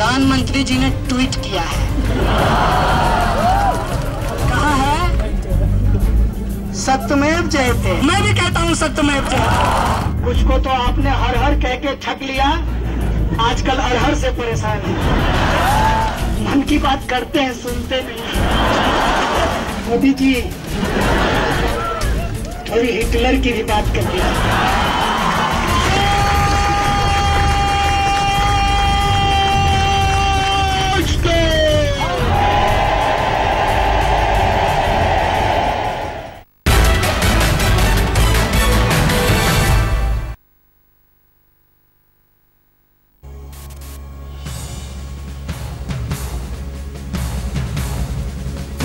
प्रधानमंत्री जी ने ट्वीट किया है। कहा है? सत्यमेव जयते। मैं भी कहता हूँ सत्यमेव जयते। कुछ को तो आपने हर हर कह के ठग लिया, आजकल अरहर से परेशान है। मन की बात करते हैं, सुनते नहीं। मोदी जी थोड़ी हिटलर की भी बात कर दिया।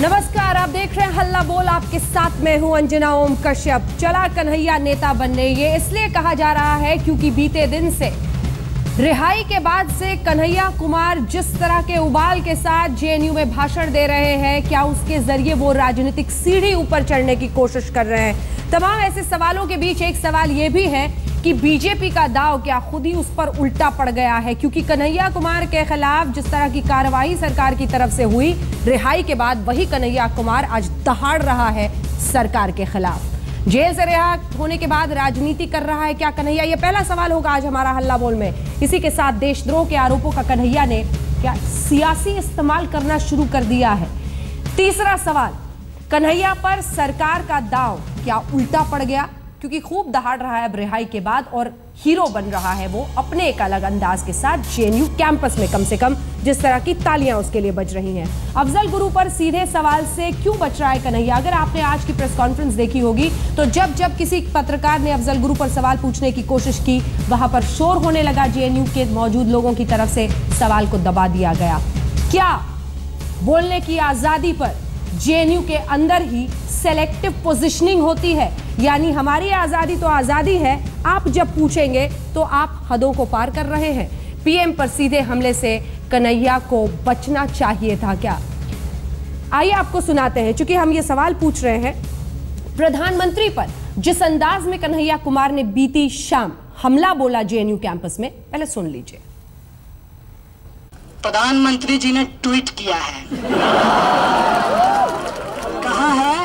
नमस्कार, आप देख रहे हैं हल्ला बोल। आपके साथ मैं हूं अंजना ओम कश्यप। चला कन्हैया नेता बनने, ये इसलिए कहा जा रहा है क्योंकि बीते दिन से रिहाई के बाद से कन्हैया कुमार जिस तरह के उबाल के साथ जेएनयू में भाषण दे रहे हैं, क्या उसके जरिए वो राजनीतिक सीढ़ी ऊपर चढ़ने की कोशिश कर रहे हैं? तमाम ऐसे सवालों के बीच एक सवाल ये भी है कि बीजेपी का दांव क्या खुद ही उस पर उल्टा पड़ गया है? क्योंकि कन्हैया कुमार के खिलाफ जिस तरह की कार्रवाई सरकार की तरफ से हुई रिहाई के बाद, वही कन्हैया कुमार आज दहाड़ रहा है सरकार के खिलाफ। जेल से रिहा होने के बाद राजनीति कर रहा है क्या कन्हैया? ये पहला सवाल होगा आज हमारा हल्ला बोल में। इसी के साथ देशद्रोह के आरोपों का कन्हैया ने क्या सियासी इस्तेमाल करना शुरू कर दिया है? तीसरा सवाल, कन्हैया पर सरकार का दांव क्या उल्टा पड़ गया? क्योंकि खूब दहाड़ रहा है अब रिहाई के बाद और हीरो बन रहा है वो अपने एक अलग अंदाज के साथ जेएनयू कैंपस में, कम से कम जिस तरह की तालियां उसके लिए बज रही हैं। अफजल गुरु पर सीधे सवाल से क्यों बच रहा है कन्हैया? अगर आपने आज की प्रेस कॉन्फ्रेंस देखी होगी तो जब किसी पत्रकार ने अफजल गुरु पर सवाल पूछने की कोशिश की, वहां पर शोर होने लगा। जेएनयू के मौजूद लोगों की तरफ से सवाल को दबा दिया गया। क्या बोलने की आजादी पर जेएनयू के अंदर ही सेलेक्टिव पोजीशनिंग होती है? यानी हमारी आजादी तो आजादी है, आप जब पूछेंगे तो आप हदों को पार कर रहे हैं। पीएम पर सीधे हमले से कन्हैया को बचना चाहिए था क्या? आइए आपको सुनाते हैं। चूंकि हम ये सवाल पूछ रहे हैं, प्रधानमंत्री पर जिस अंदाज में कन्हैया कुमार ने बीती शाम हमला बोला जेएनयू कैंपस में, पहले सुन लीजिए। प्रधानमंत्री जी ने ट्वीट किया है। कहा है?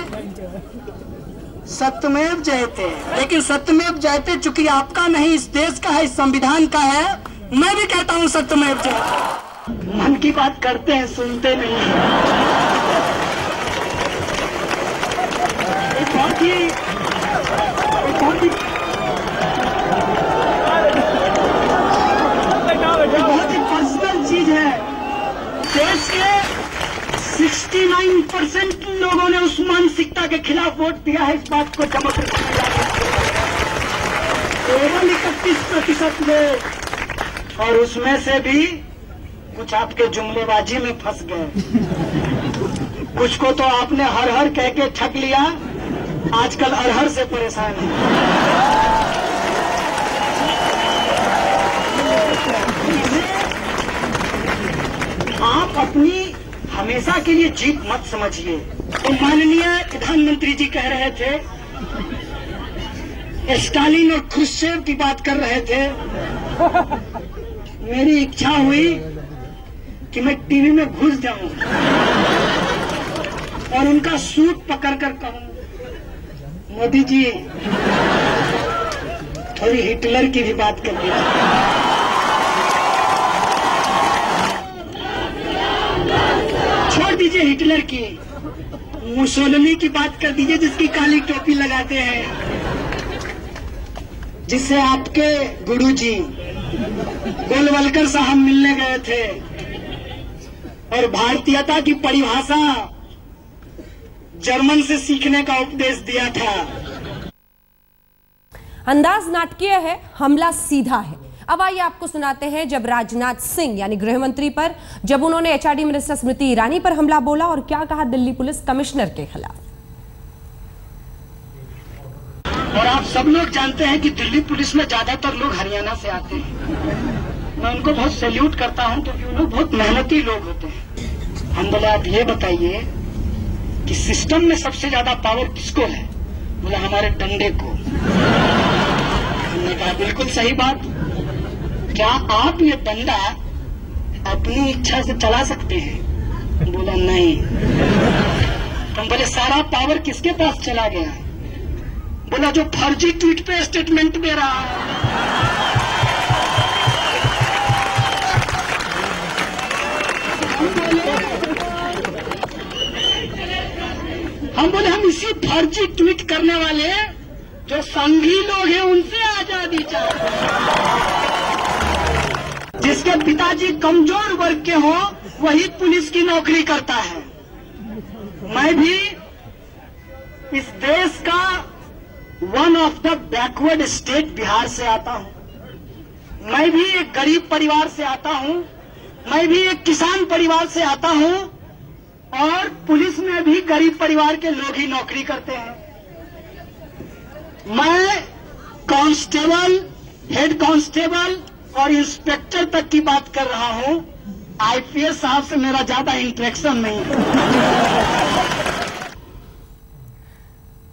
सत्यमेव जयते। लेकिन सत्यमेव जयते चूंकि आपका नहीं, इस देश का है, इस संविधान का है। मैं भी कहता हूं सत्यमेव जयते। मन की बात करते हैं, सुनते नहीं। बहुत ही पर्सनल चीज है। देश के 69% लोगों ने उस मानसिकता के खिलाफ वोट दिया है। इस बात को जमा कर केवल 31% लोग, और उसमें से भी कुछ आपके जुमलेबाजी में फंस गए। कुछ को तो आपने हर हर कह के ठग लिया, आजकल अरहर से परेशान है। आप अपनी हमेशा के लिए जीत मत समझिए। तो माननीय प्रधानमंत्री जी कह रहे थे, स्टालिन और खुश्चेव की बात कर रहे थे। मेरी इच्छा हुई कि मैं टीवी में घुस जाऊं और उनका सूट पकड़ कर कहूं, मोदी जी थोड़ी हिटलर की भी बात कर दिया। छोड़ दीजिए हिटलर की, मुसोलिनी की बात कर दीजिए, जिसकी काली टोपी लगाते हैं, जिससे आपके गुरुजी गोलवलकर साहब मिलने गए थे और भारतीयता की परिभाषा जर्मन से सीखने का उपदेश दिया था। अंदाज नाटकीय है, हमला सीधा है। अब आइए आपको सुनाते हैं जब राजनाथ सिंह यानी गृह मंत्री पर, जब उन्होंने एचआरडी मिनिस्टर स्मृति ईरानी पर हमला बोला और क्या कहा दिल्ली पुलिस कमिश्नर के खिलाफ। और आप सब लोग जानते हैं कि दिल्ली पुलिस में ज्यादातर लोग हरियाणा से आते हैं। मैं उनको बहुत सैल्यूट करता हूं क्योंकि उन लोग बहुत मेहनती लोग होते हैं। हम बोले आप ये बताइए कि सिस्टम में सबसे ज्यादा पावर किसको है? बोला हमारे डंडे को। हमने कहा बिल्कुल सही बात। क्या आप ये डंडा अपनी इच्छा से चला सकते हैं? बोला नहीं। हम बोले सारा पावर किसके पास चला गया? बोला जो फर्जी ट्वीट पे स्टेटमेंट दे रहा है। हम बोले हम इसी फर्जी ट्वीट करने वाले जो संघी लोग हैं उनसे आजादी चाहते हैं। जिसके पिताजी कमजोर वर्ग के हों वही पुलिस की नौकरी करता है। मैं भी इस देश का one of the backward state Bihar से आता हूं। मैं भी एक गरीब परिवार से आता हूं। मैं भी एक किसान परिवार से आता हूं और पुलिस में भी गरीब परिवार के लोग ही नौकरी करते हैं। मैं कांस्टेबल, हेड कांस्टेबल और इंस्पेक्टर तक की बात कर रहा हूं। आईपीएस साहब से मेरा ज्यादा इंटरेक्शन नहीं है।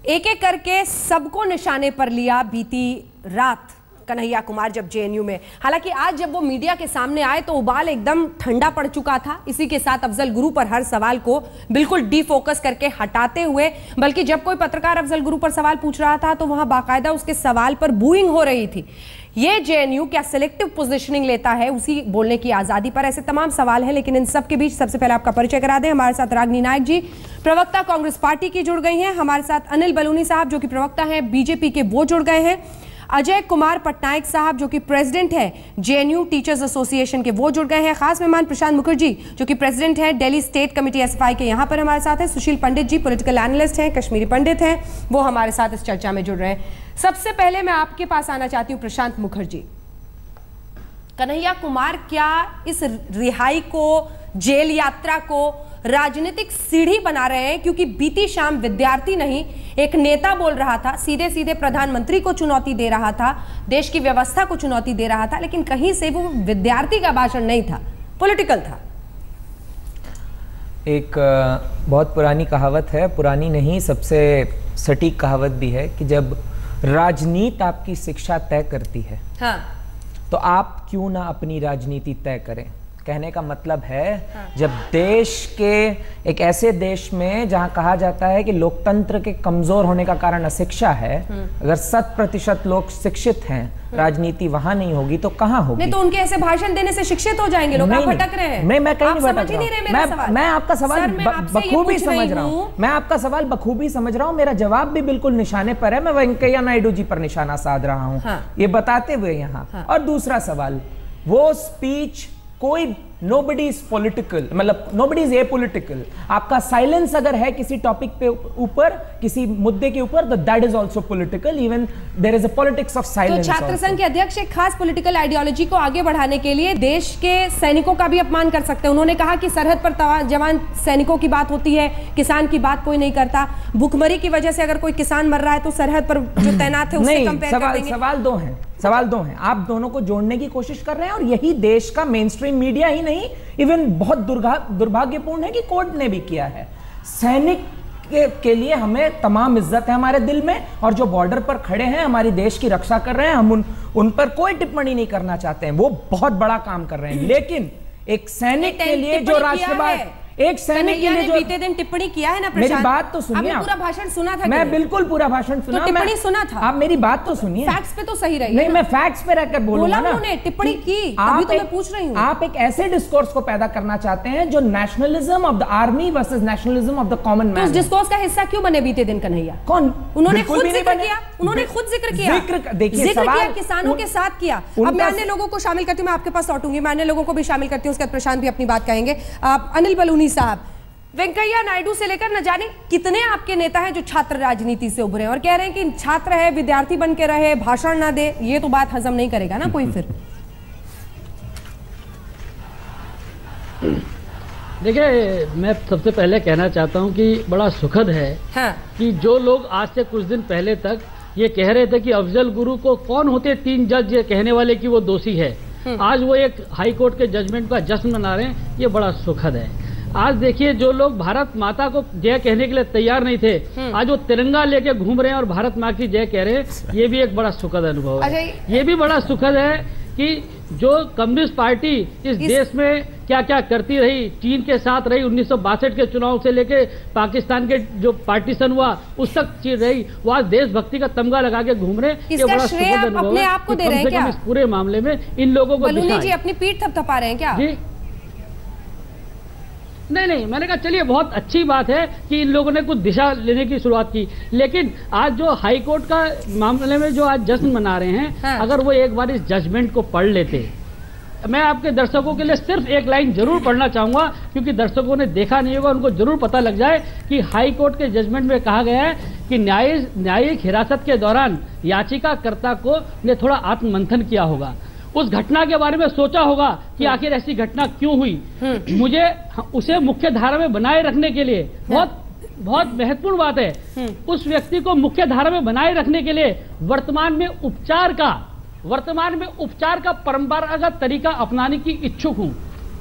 एक एक करके सबको निशाने पर लिया बीती रात कन्हैया कुमार जब जेएनयू में। हालांकि आज जब वो मीडिया के सामने आए तो उबाल एकदम ठंडा पड़ चुका था। इसी के साथ अफजल गुरु पर हर सवाल को बिल्कुल डीफोकस करके हटाते हुए, बल्कि जब कोई पत्रकार अफजल गुरु पर सवाल पूछ रहा था तो वहां बाकायदा उसके सवाल पर बूइंग हो रही थी। ये जेएनयू क्या सिलेक्टिव पोजीशनिंग लेता है उसी बोलने की आजादी पर? ऐसे तमाम सवाल हैं, लेकिन इन सब के बीच सबसे पहले आपका परिचय करा दें। हमारे साथ रागिनी नायक जी, प्रवक्ता कांग्रेस पार्टी की, जुड़ गई हैं। हमारे साथ अनिल बलूनी साहब जो कि प्रवक्ता हैं बीजेपी के, वो जुड़ गए हैं। अजय कुमार पटनायक साहब जो कि प्रेसिडेंट है जेएनयू टीचर्स एसोसिएशन के, वो जुड़ गए हैं। खास मेहमान प्रशांत मुखर्जी जो कि प्रेसिडेंट है दिल्ली स्टेट कमेटी एसएफआई के, यहाँ पर हमारे साथ है। सुशील पंडित जी पॉलिटिकल एनालिस्ट हैं, कश्मीरी पंडित हैं, वो हमारे साथ इस चर्चा में जुड़ रहे हैं। सबसे पहले मैं आपके पास आना चाहती हूँ प्रशांत मुखर्जी। कन्हैया कुमार क्या इस रिहाई को, जेल यात्रा को राजनीतिक सीढ़ी बना रहे हैं? क्योंकि बीती शाम विद्यार्थी नहीं एक नेता बोल रहा था, सीधे सीधे प्रधानमंत्री को चुनौती दे रहा था, देश की व्यवस्था को चुनौती दे रहा था, लेकिन कहीं से वो विद्यार्थी का भाषण नहीं था, पॉलिटिकल था। एक बहुत पुरानी कहावत है, पुरानी नहीं सबसे सटीक कहावत भी है कि जब राजनीति आपकी शिक्षा तय करती है, हाँ, तो आप क्यों ना अपनी राजनीति तय करें। कहने का मतलब है जब देश के एक ऐसे देश में जहां कहा जाता है कि लोकतंत्र के कमजोर होने का कारण अशिक्षा है, अगर 100% लोग शिक्षित हैं, राजनीति वहां नहीं होगी तो कहां होगी? नहीं तो उनके ऐसे भाषण देने से शिक्षित हो जाएंगे लोग। आप भटक रहे हैं। मैं कहीं नहीं भटक रहा हूं। मैं आपका सवाल बखूबी समझ रहा हूं। मैं आपका सवाल बखूबी समझ रहा हूं। मेरा जवाब भी बिल्कुल निशाने पर है। मैं वेंकैया नायडू जी पर निशाना साध रहा हूं, ये बताते हुए यहाँ। और दूसरा सवाल, वो स्पीच कोई nobody is political, मतलब nobody is apolitical। आपका साइलेंस अगर है किसी टॉपिक पे ऊपर, किसी मुद्दे के ऊपर, तो that is also political. Even there is a politics of silence. तो छात्र संघ के अध्यक्ष एक खास पॉलिटिकल आइडियोलॉजी को आगे बढ़ाने के लिए देश के सैनिकों का भी अपमान कर सकते हैं। उन्होंने कहा कि सरहद पर जवान सैनिकों की बात होती है, किसान की बात कोई नहीं करता। भूखमरी की वजह से अगर कोई किसान मर रहा है तो सरहद पर जो तैनात है उससे कंपेयर कर देंगे। सवाल दो हैं। आप दोनों को जोड़ने की कोशिश कर रहे हैं और यही देश का मेन स्ट्रीम मीडिया ही नहीं, इवन बहुत दुर्भाग्यपूर्ण है कि कोर्ट ने भी किया है। सैनिक के लिए हमें तमाम इज्जत है हमारे दिल में, और जो बॉर्डर पर खड़े हैं हमारे देश की रक्षा कर रहे हैं, हम उन पर कोई टिप्पणी नहीं करना चाहते हैं। वो बहुत बड़ा काम कर रहे हैं। लेकिन एक सैनिक के लिए जो राष्ट्रवाद, एक सैनिक के लिए जो बीते दिन टिप्पणी किया है ना प्रशांत, मेरी बात तो सुनिए। पूरा भाषण सुना था? मैं बिल्कुल पूरा भाषण सुना, तो टिप्पणी सुना था। आप मेरी बात तो सुनिए। फैक्ट्स पे तो सही रही। नहीं, मैं फैक्ट्स पे रहकर बोलूंगा ना। उन्होंने टिप्पणी की, तभी तो मैं पूछ रही हूँ। आप एक ऐसे डिस्कोर्स को पैदा करना चाहते हैं जो nationalism of the army versus nationalism of the common man. उस डिस्कोर्स का हिस्सा क्यों बने बीते दिन कन्हैया? कौन? उन्होंने खुद जिक्र किया। उन्होंने खुद जिक्र किया। देखिए, सवाल किसानों के साथ किया। अब मैं अन्य लोगों को शामिल करती हूँ, मैं आपके पास लौटूंगी, मैं अन्य लोगों को भी शामिल करती हूँ, उसके बाद प्रशांत भी अपनी बात कहेंगे। अनिल बलूनी साहब, वेंकैया नायडू से लेकर न जाने कितने आपके नेता हैं जो छात्र राजनीति से उभरे हैं और कह रहे हैं कि छात्र है, विद्यार्थी बन के रहे, भाषण ना दे। ये तो बात हजम नहीं करेगा ना कोई। फिर देखिए, मैं सबसे पहले कहना चाहता हूं कि बड़ा सुखद है कि जो लोग आज से कुछ दिन पहले तक ये कह रहे थे कि अफजल गुरु को कौन होते 3 जज ये कहने वाले कि वो दोषी है, आज वो एक हाई कोर्ट के जजमेंट का जश्न मना रहे हैं। ये बड़ा सुखद है। आज देखिए, जो लोग भारत माता को जय कहने के लिए तैयार नहीं थे, आज वो तिरंगा लेके घूम रहे हैं और भारत माँ की जय कह रहे हैं। ये भी एक बड़ा सुखद अनुभव है। ये भी बड़ा सुखद है कि जो कम्युनिस्ट पार्टी इस देश में क्या क्या करती रही, चीन के साथ रही, 1962 के चुनाव से लेके पाकिस्तान के जो पार्टीशन हुआ उस तक चीज रही, वो आज देशभक्ति का तमगा लगा के घूम रहे। इसका बड़ा श्रेय आप अपने आप को दे रहे हैं क्या? इस पूरे मामले में इन लोगों को बलूनी जी अपनी पीठ थपथपा रहे हैं क्या? जी नहीं, मैंने कहा चलिए बहुत अच्छी बात है कि इन लोगों ने कुछ दिशा लेने की शुरुआत की, लेकिन आज जो हाई कोर्ट का मामले में जो आज जश्न मना रहे हैं, अगर वो एक बार इस जजमेंट को पढ़ लेते, मैं आपके दर्शकों के लिए सिर्फ एक लाइन जरूर पढ़ना चाहूंगा, क्योंकि दर्शकों ने देखा नहीं होगा, उनको जरूर पता लग जाए कि हाई कोर्ट के जजमेंट में कहा गया है कि न्यायिक हिरासत के दौरान याचिकाकर्ता को ने थोड़ा आत्ममंथन किया होगा, उस घटना के बारे में सोचा होगा कि आखिर ऐसी घटना क्यों हुई, मुझे उसे मुख्य धारा में बनाए रखने के लिए बहुत महत्वपूर्ण बात है, उस व्यक्ति को मुख्य धारा में बनाए रखने के लिए वर्तमान में उपचार का परंपरागत तरीका अपनाने की इच्छुक हूं।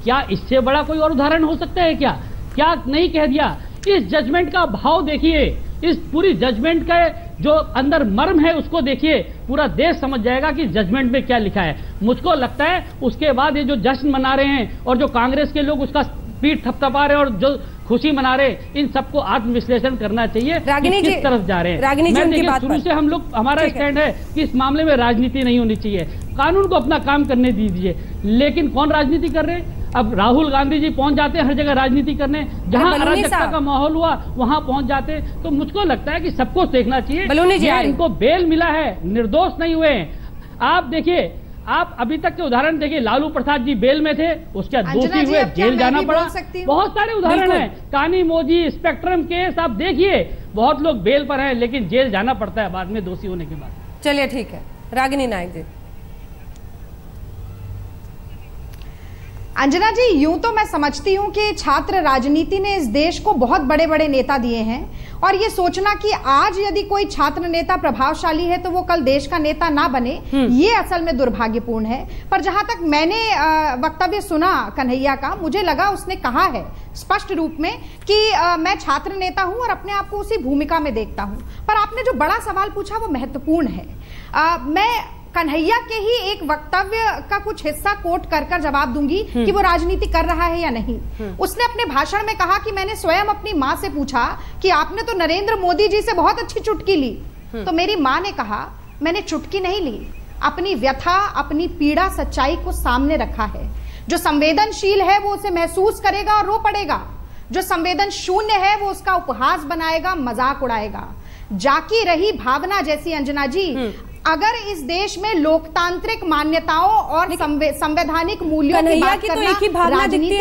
क्या इससे बड़ा कोई और उदाहरण हो सकता है? क्या नहीं कह दिया? इस जजमेंट का भाव देखिए, इस पूरी जजमेंट का जो अंदर मर्म है उसको देखिए, पूरा देश समझ जाएगा कि जजमेंट में क्या लिखा है। मुझको लगता है उसके बाद ये जो जश्न मना रहे हैं और जो कांग्रेस के लोग उसका पीठ थपथपा रहे हैं और जो खुशी मना रहे, इन सबको आत्मविश्लेषण करना चाहिए कि किस तरफ जा रहे हैं। मैं देखिए शुरू से हम लोग, हमारा स्टैंड है कि इस मामले में राजनीति नहीं होनी चाहिए, कानून को अपना काम करने दीजिए, लेकिन कौन राजनीति कर रहे हैं? अब राहुल गांधी जी पहुंच जाते हैं हर जगह राजनीति करने, जहां अराजकता का माहौल हुआ वहां पहुंच जाते हैं। तो मुझको लगता है कि सबको देखना चाहिए, इनको बेल मिला है, निर्दोष नहीं हुए हैं। आप देखिए, आप अभी तक के उदाहरण देखिए, लालू प्रसाद जी बेल में थे, उसके बाद दोषी हुए, जेल जाना पड़ा। बहुत सारे उदाहरण हैं, कानी मोजी, स्पेक्ट्रम केस, आप देखिए बहुत लोग बेल पर हैं लेकिन जेल जाना पड़ता है बाद में दोषी होने के बाद। चलिए ठीक है, रागिनी नायक जी। अंजना जी, यूं तो मैं समझती हूं कि छात्र राजनीति ने इस देश को बहुत बड़े बड़े नेता दिए हैं, और ये सोचना कि आज यदि कोई छात्र नेता प्रभावशाली है तो वो कल देश का नेता ना बने, ये असल में दुर्भाग्यपूर्ण है। पर जहां तक मैंने वक्तव्य सुना कन्हैया का, मुझे लगा उसने कहा है स्पष्ट रूप में कि मैं छात्र नेता हूं और अपने आप को उसी भूमिका में देखता हूं। पर आपने जो बड़ा सवाल पूछा वो महत्वपूर्ण है। मैं कन्हैया के ही एक वक्तव्य का कुछ हिस्सा कोट कर जवाब दूंगी कि वो राजनीति कर रहा है या नहीं। उसने अपने भाषण में कहा कि मैंने स्वयं अपनी माँ से पूछा कि आपने तो नरेंद्र मोदी जी से बहुत अच्छी चुटकी ली, तो मेरी माँ ने कहा मैंने चुटकी नहीं ली, अपनी व्यथा, अपनी पीड़ा, सच्चाई को सामने रखा है। जो संवेदनशील है वो उसे महसूस करेगा और रो पड़ेगा, जो संवेदन शून्य है वो उसका उपहास बनाएगा, मजाक उड़ाएगा। जाकी रही भावना जैसी अंजना जी, अगर इस देश में लोकतांत्रिक मान्यताओं और संवैधानिक मूल्यों की बात करना राजनीति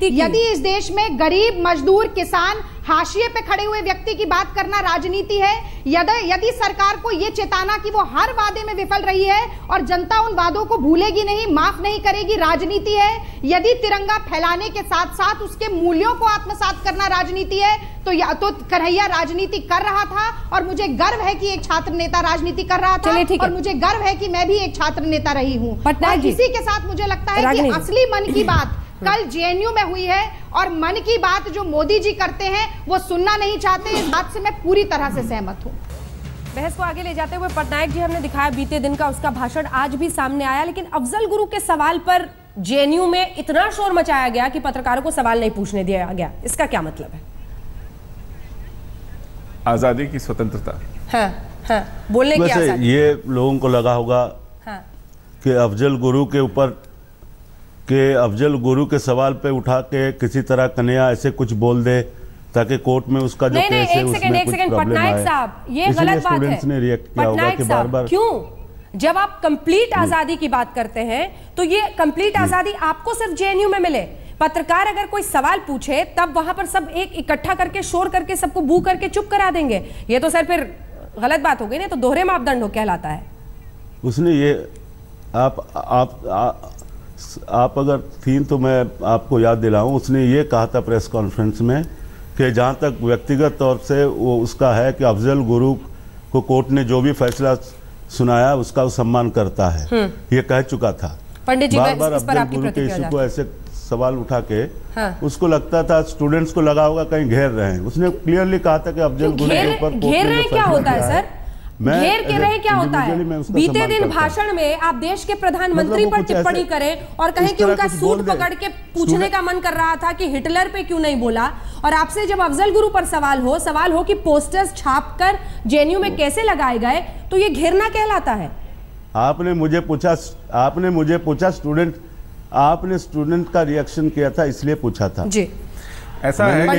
है, यदि इस देश में गरीब, मजदूर, किसान, हाशिए पे खड़े हुए व्यक्ति की बात करना राजनीति है, यदि सरकार को ये चेताना कि वो हर वादे में विफल रही है और जनता उन वादों को भूलेगी नहीं, माफ नहीं करेगी, राजनीति है, यदि तिरंगा फैलाने के साथ साथ उसके मूल्यों को आत्मसात करना राजनीति है, तो कन्हैया राजनीति कर रहा था। और मुझे गर्व है कि एक छात्र नेता राजनीति कर रहा था, और मुझे गर्व है कि मैं भी एक छात्र नेता रही हूँ। और इसी के साथ मुझे लगता है कि असली मन की बात कल जेएनयू में हुई है, और मन की बात जो मोदी जी करते हैं वो सुनना नहीं चाहते। इस बात से मैं पूरी तरह से सहमत हूँ। बहस को आगे ले जाते हुए पटनायक जी, हमने दिखाया बीते दिन का उसका भाषण आज भी सामने आया, लेकिन अफजल गुरु के सवाल पर जेएनयू में इतना शोर मचाया गया कि पत्रकारों को सवाल नहीं पूछने दिया गया। इसका क्या मतलब है? आजादी की स्वतंत्रता, हाँ, बोलने की आजादी। ये लोगों को लगा होगा कि अफजल गुरु के सवाल पे उठा के किसी तरह कन्हैया ऐसे कुछ बोल दे ताकि कोर्ट में उसका जो केस है उसमें कुछ प्रॉब्लम आए। साहब, ये गलत बात है। ने रिएक्ट किया होगा कि बार-बार क्यों, जब आप कंप्लीट आजादी की बात करते हैं तो ये कंप्लीट आजादी आपको सिर्फ जेएनयू में मिले। पत्रकार अगर कोई सवाल पूछे तब वहां पर सब एक इकट्ठा करके शोर करके सबको बू करके चुप करा देंगे, ये तो सर फिर गलत बात हो गई ना, तो दोहरे मापदंड हो कहलाता है। उसने ये आप अगर थी तो मैं आपको याद दिलाऊं, उसने ये कहा था प्रेस कॉन्फ्रेंस में कि जहां तक व्यक्तिगत तौर से वो उसका है कि अफजल गुरु को कोर्ट ने जो भी फैसला सुनाया उसका वो सम्मान करता है, ये कह चुका था। पंडित जी, बार-बार अफजल गुरु के इशू को ऐसे सवाल उठा के उसको लगता था स्टूडेंट्स को लगा होगा कहीं घेर रहे हैं। उसने क्लियरली कहा था कि अफजल गुरु के ऊपर घेर रहे क्या होता है सर? घेर के रहे क्या होता है? बीते दिन भाषण में आप देश के प्रधानमंत्री पर टिप्पणी करें और कहें कि उनका सूट पकड़ के पूछने का मन कर रहा था कि हिटलर पे क्यों नहीं बोला, और आपसे जब अफजल गुरु पर सवाल हो कि पोस्टर्स छापकर जेएनयू में कैसे लगाए गए, तो ये घेरना कहलाता है। आपने मुझे पूछा स्टूडेंट का रिएक्शन किया था, इसलिए पूछा था जी। ऐसा है कि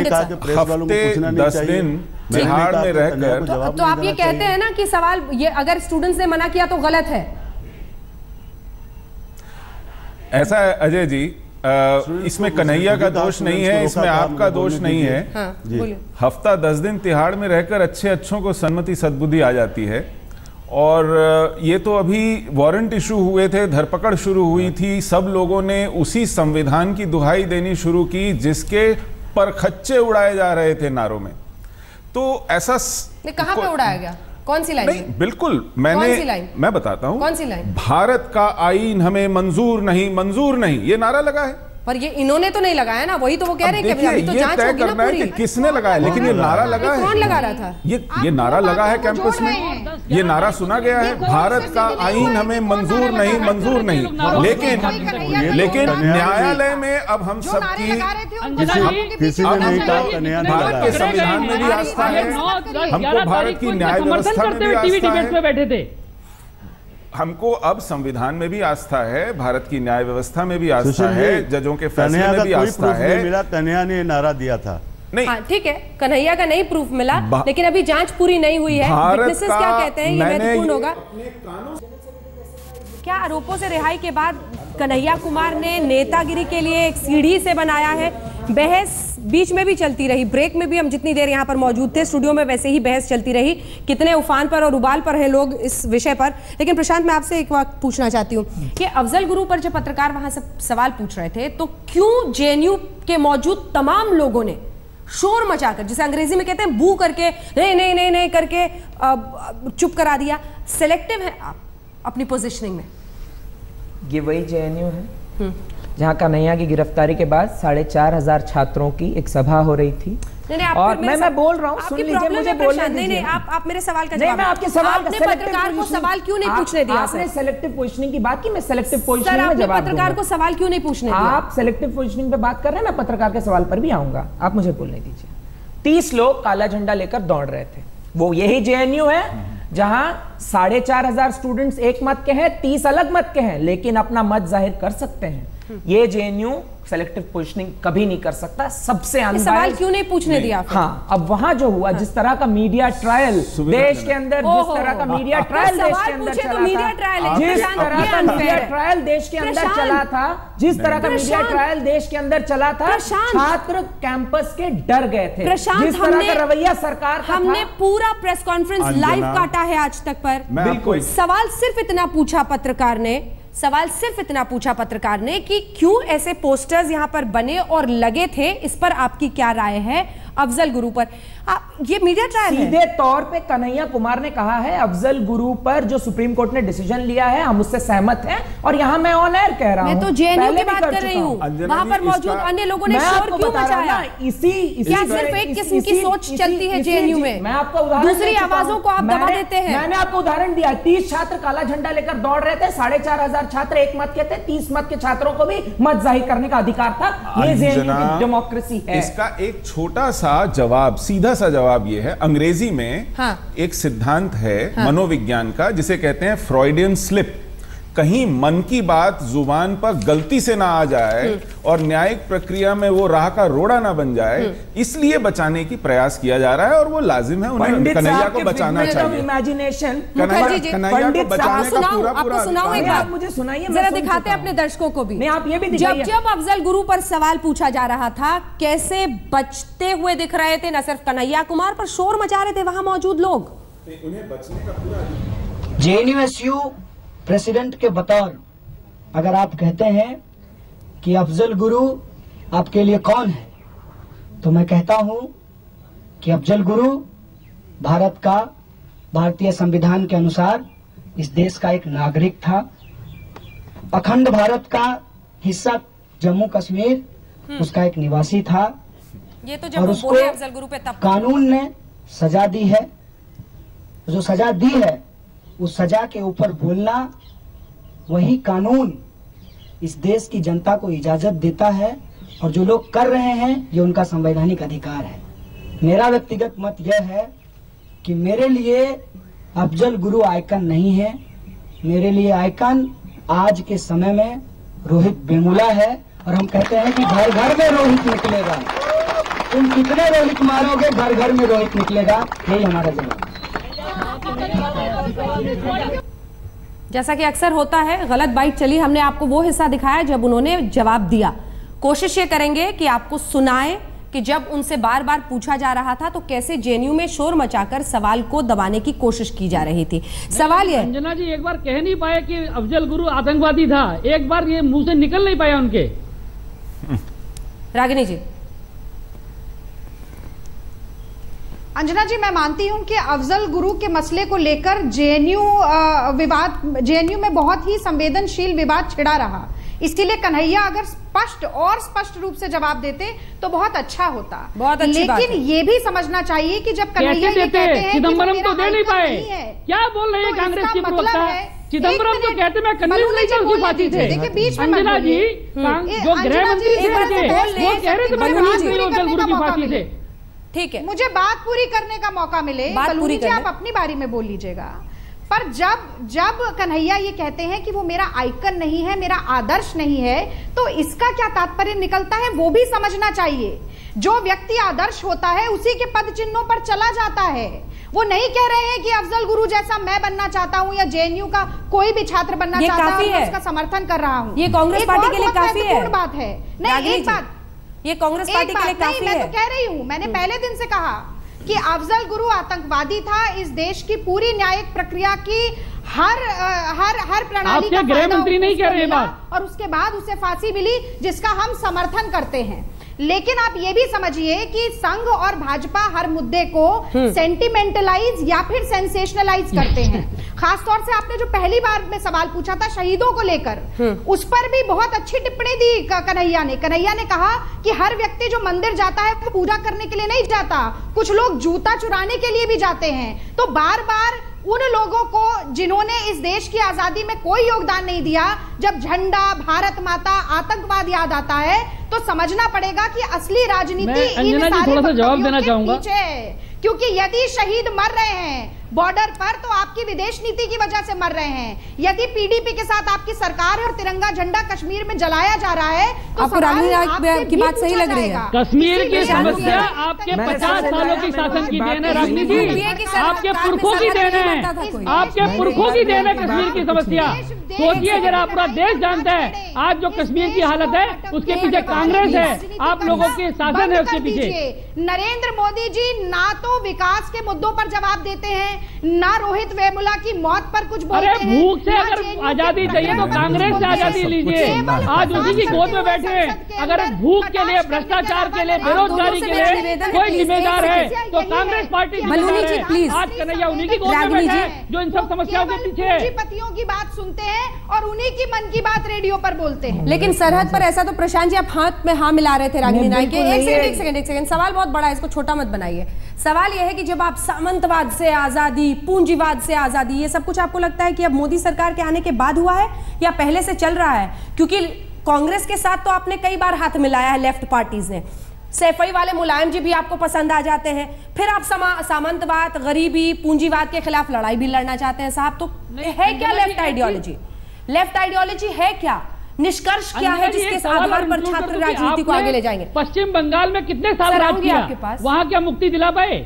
हफ्ते 10 दिन बिहार में रहकर तो आप ये कहते हैं ना कि सवाल ये अगर स्टूडेंट्स ने मना किया तो गलत है। ऐसा है अजय जी, इसमें कन्हैया का दोष नहीं है, इसमें आपका दोष नहीं है। हफ्ता 10 दिन तिहाड़ में रहकर अच्छों को सन्मति सद्बुद्धि आ जाती है, और ये तो अभी वारंट इशू हुए थे, धरपकड़ शुरू हुई थी, सब लोगों ने उसी संविधान की दुहाई देनी शुरू की जिसके पर खच्चे उड़ाए जा रहे थे नारों में। तो ऐसा कहां पे उड़ाया गया? कौन सी लाइन? नहीं, बिल्कुल मैं बताता हूं। कौन सी लाइन? भारत का आईन हमें मंजूर नहीं, ये नारा लगा है। पर ये इन्होंने तो नहीं लगाया ना, वही तो वो कह रहे हैं कि अभी तो जांच होगी ना पूरी। कि किसने लगाया, लेकिन ये नारा लगा है। कौन लगा रहा था? ये नारा लगा है कैंपस में, ये नारा सुना गया है, भारत का आईन हमें मंजूर नहीं। लेकिन न्यायालय में अब हम सबकी भारत के संविधान में भी आस्था है, हमको भारत की न्याय व्यवस्था में भी आस्था है, बैठे थे। हमको अब संविधान में भी आस्था है, भारत की न्याय व्यवस्था में भी आस्था है, जजों के फैसले में भी आस्था है। मिला कन्हैया ने नारा दिया था। नहीं, हाँ, ठीक है, कन्हैया का नहीं प्रूफ मिला, लेकिन अभी जांच पूरी नहीं हुई है। विटनेसेस क्या कहते हैं, ये महत्वपूर्ण होगा। क्या आरोपों से रिहाई के बाद कन्हैया कुमार ने नेतागिरी के लिए एक सीढ़ी से बनाया है? बहस बीच में भी चलती रही, ब्रेक में भी हम जितनी देर यहाँ पर मौजूद थे स्टूडियो में वैसे ही बहस चलती रही, कितने उफान पर और उबाल पर हैं लोग इस विषय पर। लेकिन प्रशांत, मैं आपसे एक बात पूछना चाहती हूँ कि अफजल गुरु पर जब पत्रकार वहां से सवाल पूछ रहे थे तो क्यों जेएनयू के मौजूद तमाम लोगों ने शोर मचाकर, जिसे अंग्रेजी में कहते हैं बू करके, नहीं करके चुप करा दिया? सिलेक्टिव है आप अपनी पोजिशनिंग में। ये वही जेएनयू है जहां कन्हैया की गिरफ्तारी के बाद 4,500 छात्रों की एक सभा हो रही थी। और मैं बोल रहा हूँ, सुन लीजिए, मुझे बोलने दीजिए। आप मेरे सवाल का जवाब, मैं आपके सवाल का पत्रकार को सवाल क्यों नहीं पूछने दिया? आपने सेलेक्टिव पोजीशनिंग की बात की, मैं सेलेक्टिव पोजीशनिंग में जवाब दूंगा। पत्रकार को सवाल क्यों नहीं पूछने दिया? आप सेलेक्टिव पोजीशनिंग पे बात कर रहे हैं, मैं पत्रकार के सवाल पर भी आऊंगा, आप मुझे बोलने दीजिए। 30 लोग काला झंडा लेकर दौड़ रहे थे, वो यही जेएनयू है जहां 4,500 स्टूडेंट्स एक मत के हैं, 30 अलग मत के हैं, लेकिन अपना मत जाहिर कर सकते हैं। ये जेएनयू सेलेक्टिव पोजीशनिंग कभी नहीं कर सकता। सबसे सवाल क्यों नहीं पूछने दिया? हाँ, अब वहां जो हुआ, जिस तरह का मीडिया ट्रायल देश के अंदर, जिस तरह का मीडिया ट्रायल देश के अंदर चला था, जिस तरह का मीडिया ट्रायल देश के अंदर चला था, जिस तरह का मीडिया ट्रायल देश के अंदर चला था, छात्र कैंपस के डर गए थे। जिस तरह का रवैया सरकार का, हमने पूरा प्रेस कॉन्फ्रेंस लाइव काटा है आज तक पर। बिल्कुल, सवाल सिर्फ इतना पूछा पत्रकार ने कि क्यों ऐसे पोस्टर्स यहां पर बने और लगे थे, इस पर आपकी क्या राय है? अफजल गुरु पर ये मीडिया ट्रायल है। सीधे तौर पे कन्हैया कुमार ने कहा है अफजल गुरु पर जो सुप्रीम कोर्ट ने डिसीजन लिया है हम उससे सहमत हैं, और यहां मैं ऑन एयर कह रहा हूं, मैं तो जेएनयू की बात कर रही हूं, वहां पर मौजूद अन्य लोगों ने शोर क्यों मचाया? क्या सिर्फ एक किस्म की सोच चलती है जेएनयू में? मैं आपको उदाहरण, दूसरी आवाजों को आप दबा देते हैं। मैंने आपको उदाहरण दिया, 30 छात्र काला झंडा लेकर दौड़ रहे थे, 4,500 छात्र एक मत के थे, 30 मत के छात्रों को भी मत जाहिर करने का अधिकार था। ये जेएनयू की डेमोक्रेसी है। इसका एक छोटा सा जवाब, सीधा सा जवाब ये है, अंग्रेजी में एक सिद्धांत है मनोविज्ञान का जिसे कहते हैं फ्रॉइडियन स्लिप। कहीं मन की बात जुबान पर गलती से ना आ जाए और न्यायिक प्रक्रिया में वो राह का रोड़ा ना बन जाए, इसलिए बचाने की प्रयास किया जा रहा है, और वो लाजिम है, उन्हें कन्हैया को बचाना चाहिए। इमेजिनेशन कन्हैया को बचाने का पूरा आपको सुनाओ एक बात, मुझे सुनाइए, जरा दिखाते हैं अपने दर्शकों को भी। नहीं, आप ये भी दिखाइए। जब अफजल गुरु पर सवाल पूछा जा रहा था, कैसे बचते हुए दिख रहे थे, न सिर्फ कन्हैया कुमार पर शोर मचा रहे थे वहां मौजूद लोग। उन्हें बचने का पूरा जेएनयू प्रेसिडेंट के बतौर अगर आप कहते हैं कि अफजल गुरु आपके लिए कौन है, तो मैं कहता हूं कि अफजल गुरु भारत का, भारतीय संविधान के अनुसार इस देश का एक नागरिक था। अखंड भारत का हिस्सा जम्मू कश्मीर उसका एक निवासी था। ये तो जब वो बोले अफजल गुरु पे तब कानून ने सजा दी है, जो सजा दी है उस सजा के ऊपर बोलना, वही कानून इस देश की जनता को इजाजत देता है, और जो लोग कर रहे हैं ये उनका संवैधानिक अधिकार है। मेरा व्यक्तिगत मत यह है कि मेरे लिए अफजल गुरु आइकन नहीं है, मेरे लिए आइकन आज के समय में रोहित वेमुला है। और हम कहते हैं कि घर घर में रोहित निकलेगा, तुम कितने रोहित मारोगे, घर घर में रोहित निकलेगा, यही हमारा जवाब। जैसा कि अक्सर होता है, गलत बाइट चली, हमने आपको वो हिस्सा दिखाया जब उन्होंने जवाब दिया। कोशिश ये करेंगे कि आपको सुनाए कि जब उनसे बार बार पूछा जा रहा था तो कैसे जेएनयू में शोर मचाकर सवाल को दबाने की कोशिश की जा रही थी। सवाल ये, अंजना जी एक बार कह नहीं पाए कि अफजल गुरु आतंकवादी था, एक बार ये मुंह से निकल नहीं पाया उनके। रागिनी जी। अंजना जी, मैं मानती हूं कि अफजल गुरु के मसले को लेकर जेएनयू में बहुत ही संवेदनशील विवाद छिड़ा रहा। इसके लिए कन्हैया अगर स्पष्ट रूप से जवाब देते तो बहुत अच्छा होता। बहुत अच्छी बात लेकिन ये भी समझना चाहिए कि जब कन्हैया ये कहते हैं चिदम्बरम को दे नहीं पाए, क्या बोल रहे हैं कांग्रेस की प्रवक्ता? चिदम्बरम तो कहते मैं कन्विंस नहीं था उसकी फांसी से। अंजना जी, जो गृह मंत्री थे वो कह रहे थे मैं कन्विंस नहीं हूं अफजल गुरु की फांसी से। ठीक है, मुझे बात पूरी करने का मौका मिले। आप अपनी बारी में बोल लीजिएगा। पर जब कन्हैया ये कहते हैं कि वो मेरा आइकन नहीं है, मेरा आदर्श नहीं है, तो इसका क्या तात्पर्य निकलता है वो भी समझना चाहिए। जो व्यक्ति आदर्श होता है उसी के पद चिन्हों पर चला जाता है। वो नहीं कह रहे हैं कि अफजल गुरु जैसा मैं बनना चाहता हूं या जेएनयू का कोई भी छात्र बनना चाहता है, मैं उसका समर्थन कर रहा हूं। ये कांग्रेस पार्टी के लिए काफी है। बात है नहीं, एक बात, ये कांग्रेस पार्टी के लिए काफी है। मैं तो कह रही हूं, मैंने पहले दिन से कहा कि अफजल गुरु आतंकवादी था। इस देश की पूरी न्यायिक प्रक्रिया की हर प्रणाली का गृह मंत्री नहीं कह रहे बात, और उसके बाद उसे फांसी मिली जिसका हम समर्थन करते हैं। लेकिन आप ये भी समझिए कि संघ और भाजपा हर मुद्दे को सेंटिमेंटलाइज या फिर सेंसेशनलाइज करते हैं। खासतौर से आपने जो पहली बार में सवाल पूछा था शहीदों को लेकर, उस पर भी बहुत अच्छी टिप्पणी दी कन्हैया ने कहा कि हर व्यक्ति जो मंदिर जाता है वो पूजा करने के लिए नहीं जाता, कुछ लोग जूता चुराने के लिए भी जाते हैं। तो बार बार उन लोगों को जिन्होंने इस देश की आजादी में कोई योगदान नहीं दिया, जब झंडा, भारत माता, आतंकवाद याद आता है तो समझना पड़ेगा कि असली राजनीति इन सारे जवाब देना चाहूंगा, क्योंकि यदि शहीद मर रहे हैं बॉर्डर पर तो आपकी विदेश नीति की वजह से मर रहे हैं। यदि पीडीपी के साथ आपकी सरकार है और तिरंगा झंडा कश्मीर में जलाया जा रहा है तो आपको की बात सही लग रही है। कश्मीर की समस्या आपके 50 सालों की शासन की देन है राजनीति, आपके पुरखों की देन है, आपके पुरखों की देन है कश्मीर की समस्या। सोचिए जरा, पूरा देश जानता है आज जो कश्मीर की हालत है उसके पीछे कांग्रेस है, आप लोगों के शासन है उसके पीछे। नरेंद्र मोदी जी ना तो विकास के मुद्दों पर जवाब देते हैं, ना रोहित वेमुला की मौत पर कुछ बोलते हैं। अरे भूख से अगर आजादी चाहिए तो कांग्रेस से आजादी लीजिए, आज उसी की गोद में बैठे हैं। अगर भूख के लिए, भ्रष्टाचार के लिए, बेरोजगारी के लिए कोई जिम्मेदार है तो कांग्रेस पार्टी जिम्मेदार है। आज कन्हैया उन्हीं की गोद में बैठे हैं जो इन सब समस्याओं के पीछे है। पूंजीपतियों की बात सुनते हैं और उन्हीं की मन की बात रेडियो पर बोलते हैं। लेकिन सरहद पर ऐसा तो प्रशांत जी आप हाथ में हाँ मिला रहे थे रागिनी नायक के। एक सेकंड, सवाल बहुत बड़ा है, इसको छोटा मत बनाइए। सवाल यह है कि जब आप सामंतवाद से आजादी, पूंजीवाद से आजादी, ये सब कुछ आपको लगता है कि अब मोदी सरकार के आने के बाद हुआ है या पहले से चल रहा है? क्योंकि कांग्रेस के साथ तो आपने कई बार हाथ मिलाया है लेफ्ट पार्टीज ने, सैफई वाले मुलायम जी भी आपको पसंद आ जाते हैं, फिर आप सामंतवाद, गरीबी, पूंजीवाद के खिलाफ लड़ाई भी लड़ना चाहते हैं। साहब तो है क्या लेफ्ट आइडियोलॉजी? लेफ्ट आइडियोलॉजी है क्या? निष्कर्ष क्या है जिसके आधार पर छात्र राजनीति को आगे ले जाएंगे? पश्चिम बंगाल में कितने साल राज किया, आपके पास वहां क्या मुक्ति दिला पाए?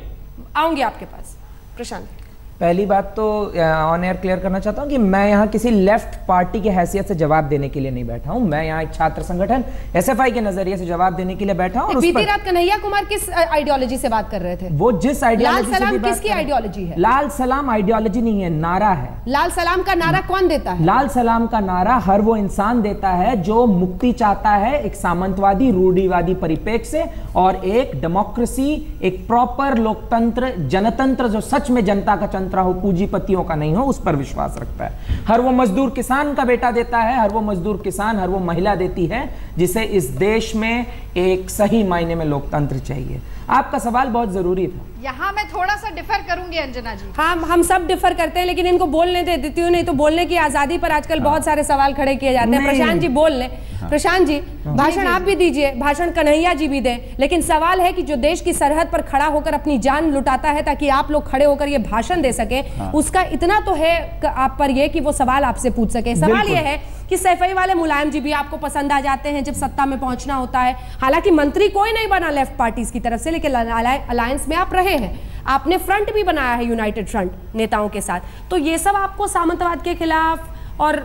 आऊंगी आपके पास। प्रशांत, पहली बात तो ऑन एयर क्लियर करना चाहता हूं कि मैं यहां किसी लेफ्ट पार्टी की हैसियत से जवाब देने के लिए नहीं बैठा हूं। मैं यहां एक छात्र संगठन एसएफआई के नजरिए से जवाब देने के लिए बैठा हूं। बीती रात कन्हैया कुमार किस आइडियोलॉजी से बात कर रहे थे? वो जिस आइडियोलॉजी से भी बात, किसकी आइडियोलॉजी है? लाल सलाम आइडियोलॉजी नहीं है, नारा है। लाल सलाम का नारा कौन देता है? लाल सलाम का नारा हर वो इंसान देता है जो मुक्ति चाहता है एक सामंतवादी, रूढ़िवादी परिप्रेक्ष्य से और एक डेमोक्रेसी, एक प्रॉपर लोकतंत्र, जनतंत्र जो सच में जनता का तंत्र हो, पूंजीपतियों का नहीं हो, उस पर विश्वास रखता है। हर वो मजदूर किसान का बेटा देता है, हर वो मजदूर किसान, हर वो महिला देती है जिसे इस देश में एक सही मायने में लोकतंत्र चाहिए। आपका सवाल बहुत जरूरी था। यहाँ मैं थोड़ा सा डिफर करूंगी अंजना जी। हाँ, हम सब डिफर करते हैं, लेकिन इनको बोलने देती हूँ, नहीं तो बोलने की आजादी पर आजकल बहुत सारे सवाल खड़े किए जाते हैं। प्रशांत जी बोल लें। प्रशांत जी, भाषण आप भी दीजिए, भाषण कन्हैया जी भी दें, लेकिन सवाल है कि जो देश की सरहद पर खड़ा होकर अपनी जान लुटाता है ताकि आप लोग खड़े होकर ये भाषण दे सके, उसका इतना तो है आप पर ये कि वो सवाल आपसे पूछ सके। सवाल ये है कि सैफई वाले मुलायम जी भी आपको पसंद आ जाते हैं जब सत्ता में पहुंचना होता है। हालांकि मंत्री कोई नहीं बना लेफ्ट पार्टीज की तरफ से, लेकिन अलायंस में आप रहे हैं, आपने फ्रंट भी बनाया है यूनाइटेड फ्रंट नेताओं के साथ। तो ये सब आपको सामंतवाद के खिलाफ और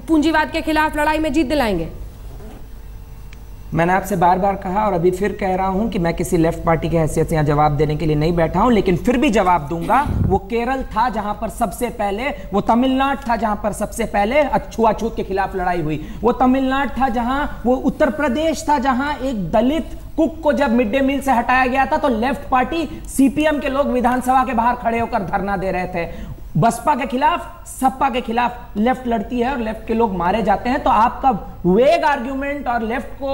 पूंजीवाद के खिलाफ लड़ाई में जीत दिलाएंगे? मैंने आपसे बार बार कहा और अभी फिर कह रहा हूं कि मैं किसी लेफ्ट पार्टी की हैसियत से यहाँ जवाब देने के लिए नहीं बैठा हूं, लेकिन फिर भी जवाब दूंगा। वो केरल था जहां पर सबसे पहले, वो तमिलनाडु था जहां पर सबसे पहले छुआछूत के खिलाफ लड़ाई हुई, वो तमिलनाडु था जहां, वो उत्तर प्रदेश था जहां एक दलित कुक को जब मिड डे मील से हटाया गया था तो लेफ्ट पार्टी सीपीएम के लोग विधानसभा के बाहर खड़े होकर धरना दे रहे थे। बसपा के खिलाफ, सपा के खिलाफ लेफ्ट लड़ती है और लेफ्ट के लोग मारे जाते हैं। तो आपका वेग आर्ग्यूमेंट और लेफ्ट को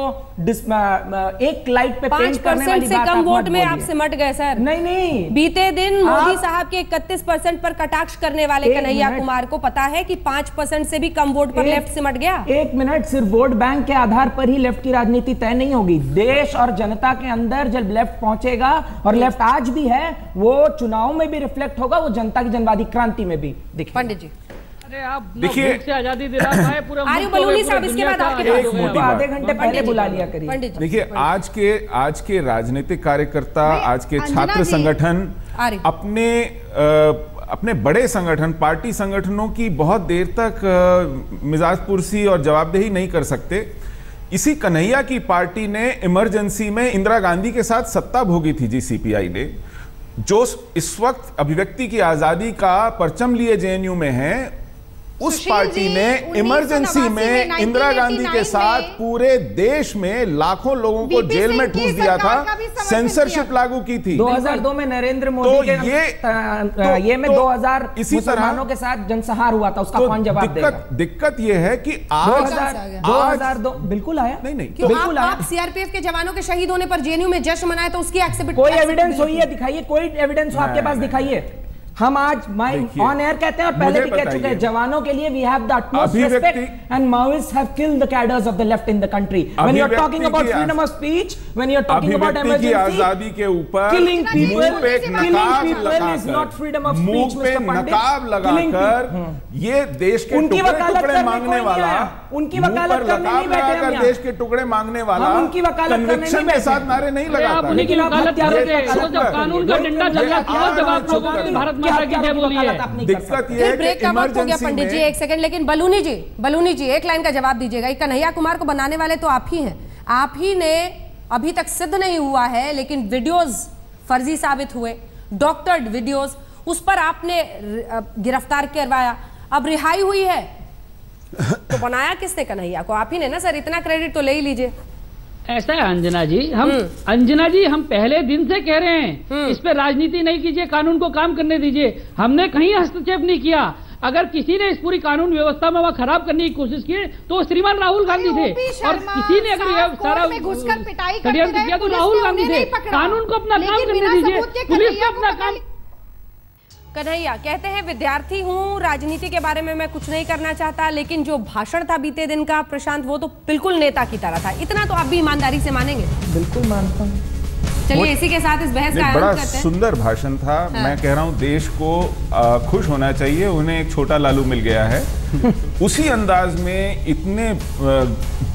एक लाइट पे पेंट करने वाली बात से कम वोट में आप सिमट गए सर। नहीं, बीते दिन मोदी साहब के 31% पर कटाक्ष करने वाले कन्हैया कुमार को पता है कि 5% से भी कम वोट पर लेफ्ट सिमट गया। एक मिनट, सिर्फ वोट बैंक के आधार पर ही लेफ्ट की राजनीति तय नहीं होगी। देश और जनता के अंदर जब लेफ्ट पहुंचेगा, और लेफ्ट आज भी है, वो चुनाव में भी रिफ्लेक्ट होगा, वो जनता की जनवादी क्रांति में भी दिखेगा। पंडित जी, अरे आप देखिए से आजादी दिला पाए पूरा बलूनी साहब, इसके बाद आपके आधे घंटे पहले बुला लिया करिए। देखिए, आज के राजनीतिक कार्यकर्ता, आज के छात्र संगठन अपने बड़े संगठन, पार्टी संगठनों की बहुत देर तक मिजाज पुरसी और जवाबदेही नहीं कर सकते। इसी कन्हैया की पार्टी ने इमरजेंसी में इंदिरा गांधी के साथ सत्ता भोगी थी जी, सीपीआई ने, जो इस वक्त अभिव्यक्ति की आजादी का परचम लिए जेएनयू में है। उस पार्टी ने इमरजेंसी में इंदिरा गांधी के साथ पूरे देश में लाखों लोगों को जेल में ठूस दिया था, सेंसरशिप लागू की थी। 2002 में नरेंद्र मोदी के ये में 2000 इसी तरह के साथ जनसंहार हुआ था, उसका कौन जवाब देगा? दिक्कत ये है कि आज 2002 बिल्कुल आया, नहीं बिल्कुल आया। आप सीआरपीएफ के जवानों के शहीद होने पर जेएनयू में जश्न मनाए तो उसकी एक्सेप्ट, कोई एविडेंस हो दिखाइए, कोई एविडेंस हो आपके पास दिखाइए। हम आज ऑन एयर कहते हैं और पहले भी कह चुके हैं, जवानों के लिए we have the utmost respect and Maoists have killed the cadres of the left in the country. When you're talking about freedom of speech, when you're talking about emergency, आजादी के ऊपर killing people is not freedom of speech, Mr. Pandit. नकाब लगाकर ये देश के टुकड़े मांगने वाला, उनकी वकालत करने नहीं बैठे हम यहाँ। देश के टुकड़े मांगने वाला उनकी वकालत करने नहीं बैठे, साथ नारे नहीं लगाता। कानून का डंडा चल रहा है, जवाब भारत दिक्कत ये है ब्रेक का वक्त हो गया पंडित जी, एक सेकंड। लेकिन बलूनी जी एक लाइन का जवाब दीजिएगा। कन्हैया कुमार को बनाने वाले तो आप ही हैं, आप ही ने, अभी तक सिद्ध नहीं हुआ है लेकिन वीडियोस फर्जी साबित हुए, डॉक्टर्ड वीडियोस, उस पर आपने गिरफ्तार करवाया, अब रिहाई हुई है, तो बनाया किसने कन्हैया को? आप ही ने ना सर, इतना क्रेडिट तो ले ही लीजिए। ऐसा है अंजना जी, हम पहले दिन से कह रहे हैं इस पे राजनीति नहीं कीजिए, कानून को काम करने दीजिए। हमने कहीं हस्तक्षेप नहीं किया। अगर किसी ने इस पूरी कानून व्यवस्था में वह खराब करने की कोशिश की तो श्रीमान राहुल गांधी थे, और किसी ने अगर सारा षड्यंत्र किया तो राहुल गांधी थे। कानून को अपना काम करने दीजिए, पुलिस को अपना काम। कन्हैया कहते हैं, विद्यार्थी हूं, राजनीति के बारे में मैं कुछ नहीं करना चाहता, लेकिन जो भाषण था बीते दिन का प्रशांत, वो तो बिल्कुल नेता की तरह था। इतना तो आप भी ईमानदारी से मानेंगे? बिल्कुल मानता हूं। चलिए इसी के साथ इस बहस का बड़ा सुंदर भाषण था। मैं कह रहा हूं देश को खुश होना चाहिए, उन्हें एक छोटा लालू मिल गया है। उसी अंदाज में इतने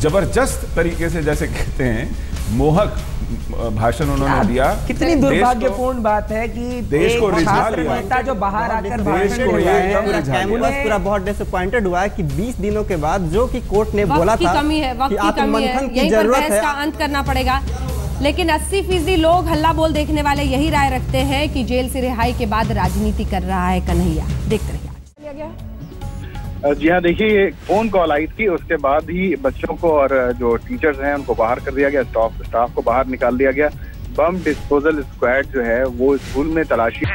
जबरदस्त तरीके से, जैसे कहते हैं, मोहक भाषण उन्होंने दिया। कितनी दुर्भाग्यपूर्ण बात है कि देश को रिझा लिया, नेता जो बाहर आकर भाषण दे रहा है, कैंपस पूरा बहुत डिसअपॉइंटेड हुआ है कि 20 दिनों के बाद जो कि कोर्ट ने बोला था कि आत्ममंथन की जरूरत है, का अंत करना पड़ेगा। लेकिन 80% लोग हल्ला बोल देखने वाले यही राय रखते हैं कि जेल से रिहाई के बाद राजनीति कर रहा है कन्हैया। देखते रहिए। जी हाँ, देखिए, ये फोन कॉल आई थी, उसके बाद ही बच्चों को और जो टीचर्स हैं उनको बाहर कर दिया गया, स्टाफ को बाहर निकाल दिया गया। बम डिस्पोजल स्क्वाड जो है वो स्कूल में तलाशी